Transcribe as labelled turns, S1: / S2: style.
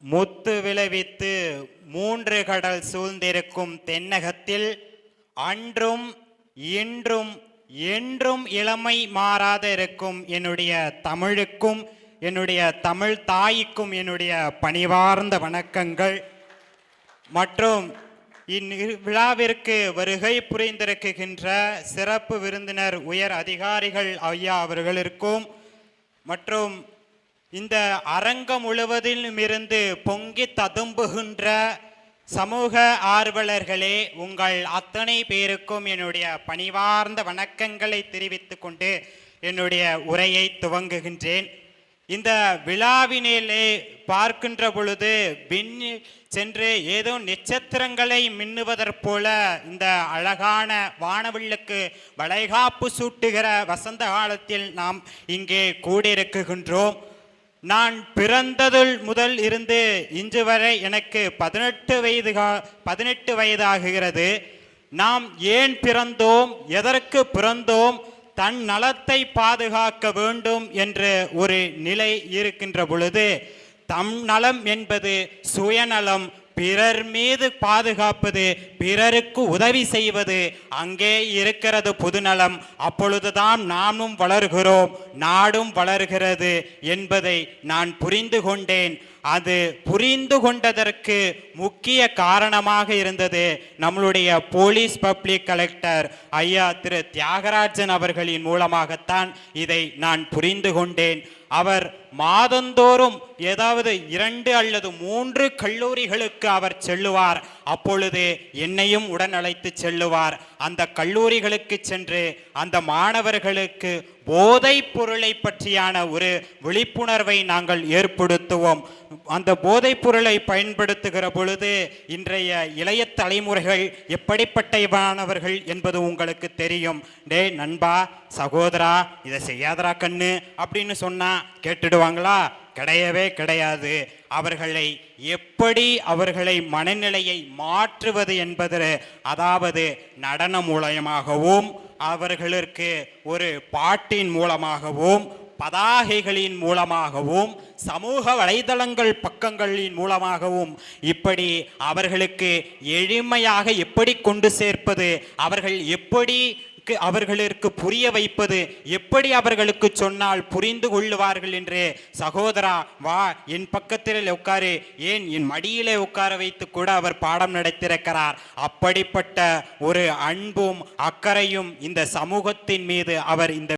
S1: முத்து விளைவித்து மூன்று கடல் சூழ்ந்திருக்கும் தென்னகத்தில் அன்றும் இன்றும் என்றும் இளமை மாறாத இருக்கும் என்னுடைய தமிழுக்கும் என்னுடைய தமிழ் தாய்க்கும் என்னுடைய பணிவார்ந்த வணக்கங்கள். மற்றும் இவ்விழாவிற்கு வருகை புரிந்திருக்கின்ற சிறப்பு விருந்தினர் உயர் அதிகாரிகள் ஐயா அவர்களுக்கும் மற்றும் இந்த அரங்கம் முழுவதிலும் இருந்து பொங்கி ததும்புகின்ற சமூக ஆர்வலர்களே, உங்கள் அத்தனை பேருக்கும் என்னுடைய பணிவார்ந்த வணக்கங்களை தெரிவித்துக் கொண்டு என்னுடைய உரையை துவங்குகின்றேன். இந்த விழாவினிலே பார்க்கின்ற பொழுது சென்று ஏதோ நட்சத்திரங்களை மின்னுவதற்போல இந்த அழகான வானவில்லுக்கு வளைகாப்பு சூட்டுகிற வசந்த காலத்தில் நாம் இங்கே கூடியிருக்கின்றோம். நான் பிறந்ததில் முதல் இருந்து இன்று வரை எனக்கு 18 வயதாகுகிறது. நாம் ஏன் பிறந்தோம், எதற்கு பிறந்தோம், தன் நலத்தை பாதுகாக்க வேண்டும் என்ற ஒரு நிலை இருக்கின்ற பொழுது, தம் நலம் என்பது சுயநலம், பிறர் மீது பாதுகாப்பது, பிறருக்கு உதவி செய்வது, அங்கே இருக்கிறது பொதுநலம். அப்பொழுதுதான் நாமும் வளர்கிறோம், நாடும் வளர்கிறது என்பதை நான் புரிந்து கொண்டேன். அது புரிந்து கொண்டதற்கு முக்கிய காரணமாக இருந்தது நம்மளுடைய போலீஸ் பப்ளிக் கலெக்டர் ஐயா திரு தியாகராஜன் அவர்களின் மூலமாகத்தான் இதை நான் புரிந்து கொண்டேன். அவர் மாதந்தோறும் ஏதாவது 2 அல்லது 3 கல்லூரிகளுக்கு அவர் செல்லுவார். அப்பொழுது என்னையும் உடன் அழைத்து செல்லுவார். அந்த கல்லூரிகளுக்கு சென்று அந்த மாணவர்களுக்கு போதைப் பொருளை பற்றியான ஒரு விழிப்புணர்வை நாங்கள் ஏற்படுத்துவோம். அந்த போதைப் பொருளை பயன்படுத்துகிற பொழுது இன்றைய இளைய தலைமுறைகள் எப்படிப்பட்டவர்கள் என்பது உங்களுக்கு தெரியும். டே நண்பா, சகோதரா, இதை செய்யாதரா கண்ணு அப்படின்னு சொன்னா கேட்டுடுவாங்களா? கிடையவே கிடையாது. அவர்களை மனநிலையை மாற்றுவது என்பது, அதாவது நடனம் மூலமாகவும், அவர்களுக்கு ஒரு பாட்டின் மூலமாகவும், பதாகைகளின் மூலமாகவும், சமூக வலைதளங்கள் பக்கங்களின் மூலமாகவும், இப்படி அவர்களுக்கு எளிமையாக எப்படி கொண்டு சேர்ப்பது, அவர்களுக்கு புரிய வைப்பது, எப்படி அவர்களுக்கு சொன்னால் புரிந்து கொள்ளுவார்கள் என்று, சகோதரா வா என் பக்கத்தில் உட்காரு, ஏன் என் மடியிலே உட்கார வைத்து கூட அவர் பாடம் நடத்தியிருக்கிறார். அப்படிப்பட்ட ஒரு அன்பும் அக்கறையும் இந்த சமூகத்தின் மீது அவர் இந்த